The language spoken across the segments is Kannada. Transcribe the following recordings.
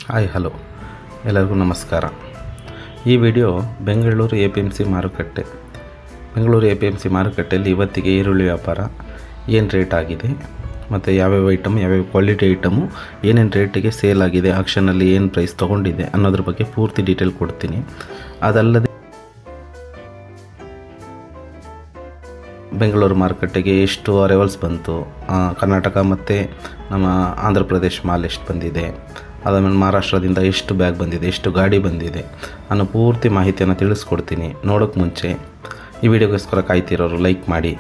ಹಾಯ್ ಹಲೋ ಎಲ್ಲರಿಗೂ ನಮಸ್ಕಾರ. ಈ ವಿಡಿಯೋ ಬೆಂಗಳೂರು APMC ಮಾರುಕಟ್ಟೆ. ಬೆಂಗಳೂರು APMC ಮಾರುಕಟ್ಟೆಯಲ್ಲಿ ಇವತ್ತಿಗೆ ಈರುಳ್ಳಿ ವ್ಯಾಪಾರ ಏನು ರೇಟ್ ಆಗಿದೆ ಮತ್ತು ಯಾವ್ಯಾವ ಐಟಮ್ ಯಾವ್ಯಾವ ಕ್ವಾಲಿಟಿ ಐಟಮು ಏನೇನು ರೇಟಿಗೆ ಸೇಲ್ ಆಗಿದೆ, ಆಕ್ಷನಲ್ಲಿ ಏನು ಪ್ರೈಸ್ ತೊಗೊಂಡಿದೆ ಅನ್ನೋದ್ರ ಬಗ್ಗೆ ಪೂರ್ತಿ ಡೀಟೇಲ್ ಕೊಡ್ತೀನಿ. ಅದಲ್ಲದೆ ಬೆಂಗಳೂರು ಮಾರುಕಟ್ಟೆಗೆ ಎಷ್ಟು ಅರೈವಲ್ಸ್ ಬಂತು, ಕರ್ನಾಟಕ ಮತ್ತು ನಮ್ಮ ಆಂಧ್ರ ಪ್ರದೇಶ್ ಮಾಲ್ ಎಷ್ಟು ಬಂದಿದೆ, ಅದಾದಮೇಲೆ ಮಹಾರಾಷ್ಟ್ರದಿಂದ ಎಷ್ಟು ಬ್ಯಾಗ್ ಬಂದಿದೆ, ಎಷ್ಟು ಗಾಡಿ ಬಂದಿದೆ ಅನ್ನೋ ಪೂರ್ತಿ ಮಾಹಿತಿಯನ್ನು ತಿಳಿಸ್ಕೊಡ್ತೀನಿ. ನೋಡೋಕ್ಕೆ ಮುಂಚೆ ಈ ವಿಡಿಯೋಗೋಸ್ಕರ ಕಾಯ್ತಿರೋರು ಲೈಕ್ ಮಾಡಿ.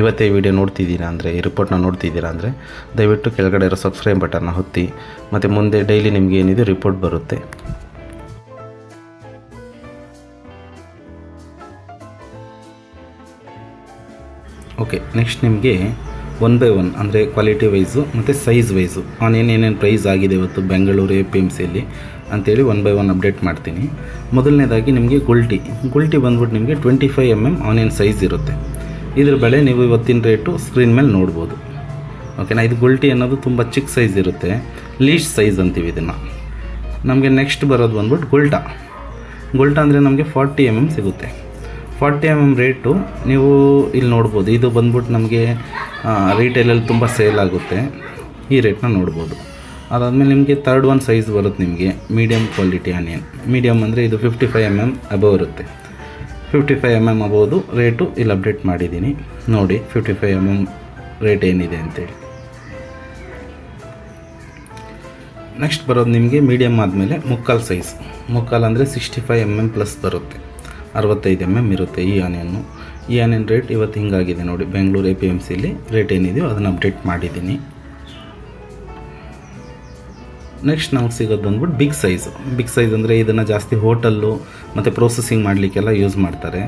ಇವತ್ತೇ ಈ ವಿಡಿಯೋ ನೋಡ್ತಿದ್ದೀರಾ ಅಂದರೆ, ಈ ರಿಪೋರ್ಟ್ನ ನೋಡ್ತಿದ್ದೀರಾ ಅಂದರೆ ದಯವಿಟ್ಟು ಕೆಳಗಡೆ ಇರೋ ಸಬ್ಸ್ಕ್ರೈಬ್ ಬಟನ್ನ ಒತ್ತಿ. ಮತ್ತು ಮುಂದೆ ಡೈಲಿ ನಿಮಗೆ ಏನಿದೆ ರಿಪೋರ್ಟ್ ಬರುತ್ತೆ. ಓಕೆ, ನೆಕ್ಸ್ಟ್ ನಿಮಗೆ 1 by 1 ಅಂದರೆ ಕ್ವಾಲಿಟಿ ವೈಸು ಮತ್ತು ಸೈಜ್ ವೈಸು ಏನೇನು ಪ್ರೈಸ್ ಆಗಿದೆ ಇವತ್ತು ಬೆಂಗಳೂರು APMCಯಲ್ಲಿ ಅಂಥೇಳಿ 1 by 1 ಅಪ್ಡೇಟ್ ಮಾಡ್ತೀನಿ. ಮೊದಲನೇದಾಗಿ ನಿಮಗೆ ಗುಲ್ಟಿ ಬಂದ್ಬಿಟ್ಟು ನಿಮಗೆ 25 mm ಆನಿಯನ್ ಸೈಜ್ ಇರುತ್ತೆ. ಇದ್ರ ಬೆಲೆ ನೀವು ಇವತ್ತಿನ ರೇಟು ಸ್ಕ್ರೀನ್ ಮೇಲೆ ನೋಡ್ಬೋದು. ಓಕೆನಾ. ಇದು ಗುಲ್ಟಿ ಅನ್ನೋದು ತುಂಬ ಚಿಕ್ಕ ಸೈಜ್ ಇರುತ್ತೆ, ಲೀಸ್ಟ್ ಸೈಜ್ ಅಂತೀವಿ ಇದನ್ನು. ನಮಗೆ ನೆಕ್ಸ್ಟ್ ಬರೋದು ಬಂದ್ಬಿಟ್ಟು ಗುಲ್ಟಾ ಅಂದರೆ ನಮಗೆ 40 mm ಸಿಗುತ್ತೆ. 40 mm ರೇಟು ನೀವು ಇಲ್ಲಿ ನೋಡ್ಬೋದು. ಇದು ಬಂದ್ಬಿಟ್ಟು ನಮಗೆ ರೀಟೇಲಲ್ಲಿ ತುಂಬ ಸೇಲ್ ಆಗುತ್ತೆ, ಈ ರೇಟ್ನ ನೋಡ್ಬೋದು. ಅದಾದಮೇಲೆ ನಿಮಗೆ ಥರ್ಡ್ ಒನ್ ಸೈಜ್ ಬರುತ್ತೆ ನಿಮಗೆ ಮೀಡಿಯಮ್ ಕ್ವಾಲಿಟಿ ಆನಿಯನ್. ಮೀಡಿಯಮ್ ಅಂದರೆ ಇದು 55 mm ಅಬೋವ್ ಇರುತ್ತೆ. 55 mm ಅಬೋದು ರೇಟು ಇಲ್ಲಿ ಅಪ್ಡೇಟ್ ಮಾಡಿದ್ದೀನಿ ನೋಡಿ. 55 mm ರೇಟ್ ಏನಿದೆ ಅಂತೇಳಿ. ನೆಕ್ಸ್ಟ್ ಬರೋದು ನಿಮಗೆ ಮೀಡಿಯಮ್ ಆದಮೇಲೆ ಮುಕ್ಕಾಲು ಸೈಜ್. ಮುಕ್ಕಾಲು ಅಂದರೆ 65 mm ಪ್ಲಸ್ ಬರುತ್ತೆ, 65 mm ಇರುತ್ತೆ ಈ ಆನಿಯನ್ ರೇಟ್ ಇವತ್ತು ಹಿಂಗಾಗಿದೆ ನೋಡಿ. ಬೆಂಗಳೂರು APMCಯಲ್ಲಿ ರೇಟ್ ಏನಿದೆಯೋ ಅದನ್ನು ಅಪ್ಡೇಟ್ ಮಾಡಿದ್ದೀನಿ. ನೆಕ್ಸ್ಟ್ ನಮಗೆ ಸಿಗೋದು ಬಂದ್ಬಿಟ್ಟು ಬಿಗ್ ಸೈಜ್ ಅಂದರೆ ಇದನ್ನು ಜಾಸ್ತಿ ಹೋಟೆಲ್ಲು ಮತ್ತು ಪ್ರೊಸೆಸಿಂಗ್ ಮಾಡಲಿಕ್ಕೆಲ್ಲ ಯೂಸ್ ಮಾಡ್ತಾರೆ.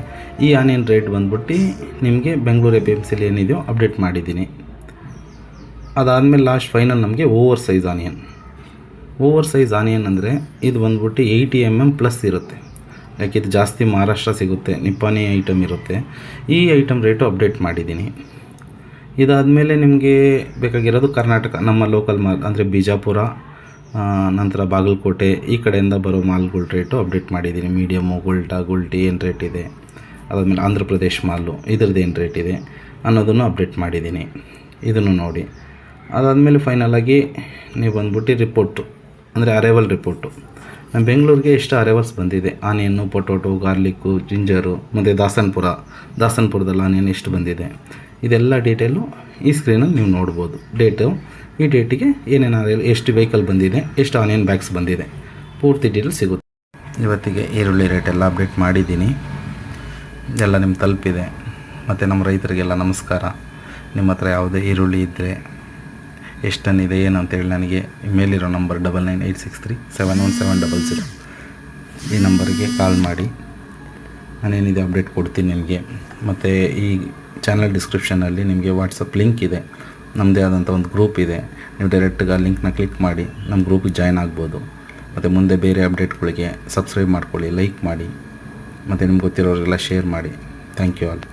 ಈ ಆನಿಯನ್ ರೇಟ್ ಬಂದ್ಬಿಟ್ಟು ನಿಮಗೆ ಬೆಂಗಳೂರು APMCಯಲ್ಲಿ ಏನಿದೆಯೋ ಅಪ್ಡೇಟ್ ಮಾಡಿದ್ದೀನಿ. ಅದಾದಮೇಲೆ ಲಾಸ್ಟ್ ಫೈನಲ್ ನಮಗೆ ಓವರ್ ಸೈಜ್ ಆನಿಯನ್ ಅಂದರೆ ಇದು ಬಂದ್ಬಿಟ್ಟು 80 mm ಪ್ಲಸ್ ಇರುತ್ತೆ. ಯಾಕೆ ಇದು ಜಾಸ್ತಿ ಮಹಾರಾಷ್ಟ್ರ ಸಿಗುತ್ತೆ, ನಿಪ್ಪಾನಿ ಐಟಮ್ ಇರುತ್ತೆ. ಈ ಐಟಮ್ ರೇಟು ಅಪ್ಡೇಟ್ ಮಾಡಿದ್ದೀನಿ. ಇದಾದಮೇಲೆ ನಿಮಗೆ ಬೇಕಾಗಿರೋದು ಕರ್ನಾಟಕ ನಮ್ಮ ಲೋಕಲ್ ಮಾಲ್ ಅಂದರೆ ಬಿಜಾಪುರ, ನಂತರ ಬಾಗಲಕೋಟೆ ಈ ಕಡೆಯಿಂದ ಬರೋ ಮಾಲ್ಗಳ ರೇಟು ಅಪ್ಡೇಟ್ ಮಾಡಿದ್ದೀನಿ. ಮೀಡಿಯಮ್ಮು, ಗುಲ್ಟಿ ಏನು ರೇಟ್ ಇದೆ, ಅದಾದಮೇಲೆ ಆಂಧ್ರ ಪ್ರದೇಶ್ ಮಾಲು ಇದ್ರದ್ದು ಏನು ರೇಟ್ ಇದೆ ಅನ್ನೋದನ್ನು ಅಪ್ಡೇಟ್ ಮಾಡಿದ್ದೀನಿ. ಇದನ್ನು ನೋಡಿ. ಅದಾದಮೇಲೆ ಫೈನಲಾಗಿ ನೀವು ಬಂದ್ಬಿಟ್ಟು ರಿಪೋರ್ಟು ಅಂದರೆ ಅರೈವಲ್ ರಿಪೋರ್ಟು. ನಮ್ಮ ಬೆಂಗಳೂರಿಗೆ ಎಷ್ಟು ಅರೈವಲ್ಸ್ ಬಂದಿದೆ, ಆನಿಯನ್ನು, ಪೊಟೊಟೊ, ಗಾರ್ಲಿಕ್ಕು, ಜಿಂಜರು ಮತ್ತು ದಾಸನ್ಪುರದಲ್ಲಿ ಆನಿಯನ್ ಎಷ್ಟು ಬಂದಿದೆ ಇದೆಲ್ಲ ಡೀಟೇಲು ಈ ಸ್ಕ್ರೀನಲ್ಲಿ ನೀವು ನೋಡ್ಬೋದು. ಈ ಡೇಟಿಗೆ ಏನೇನು ಎಷ್ಟು ವೆಹಿಕಲ್ ಬಂದಿದೆ, ಎಷ್ಟು ಆನಿಯನ್ ಬ್ಯಾಗ್ಸ್ ಬಂದಿದೆ ಪೂರ್ತಿ ಡೀಟೇಲ್ ಸಿಗುತ್ತೆ. ಇವತ್ತಿಗೆ ಈರುಳ್ಳಿ ರೇಟೆಲ್ಲ ಅಪ್ಡೇಟ್ ಮಾಡಿದ್ದೀನಿ, ಎಲ್ಲ ನಿಮ್ಗೆ ತಲುಪಿದೆ. ಮತ್ತು ನಮ್ಮ ರೈತರಿಗೆಲ್ಲ ನಮಸ್ಕಾರ. ನಿಮ್ಮ ಹತ್ರ ಯಾವುದೇ ಈರುಳ್ಳಿ ಇದ್ದರೆ ಎಷ್ಟು ಟನ್ ಇದೆ ಏನು ಅಂತೇಳಿ ನನಗೆ ಮೇಲಿರೋ ನಂಬರ್ 9986371700 ಈ ನಂಬರಿಗೆ ಕಾಲ್ ಮಾಡಿ. ನಾನೇನಿದೆ ಅಪ್ಡೇಟ್ ಕೊಡ್ತೀನಿ ನಿಮಗೆ. ಮತ್ತು ಈ ಚಾನಲ್ ಡಿಸ್ಕ್ರಿಪ್ಷನಲ್ಲಿ ನಿಮಗೆ ವಾಟ್ಸಪ್ ಲಿಂಕ್ ಇದೆ, ನಮ್ಮದೇ ಆದಂಥ ಒಂದು ಗ್ರೂಪ್ ಇದೆ. ನೀವು ಡೈರೆಕ್ಟಾಗಿ ಆ ಲಿಂಕ್ನ ಕ್ಲಿಕ್ ಮಾಡಿ ನಮ್ಮ ಗ್ರೂಪಿಗೆ ಜಾಯ್ನ್ ಆಗ್ಬೋದು. ಮತ್ತು ಮುಂದೆ ಬೇರೆ ಅಪ್ಡೇಟ್ಗಳಿಗೆ ಸಬ್ಸ್ಕ್ರೈಬ್ ಮಾಡ್ಕೊಳ್ಳಿ, ಲೈಕ್ ಮಾಡಿ, ಮತ್ತು ನಿಮ್ಗೆ ಗೊತ್ತಿರೋರಿಗೆಲ್ಲ ಶೇರ್ ಮಾಡಿ. Thank you all.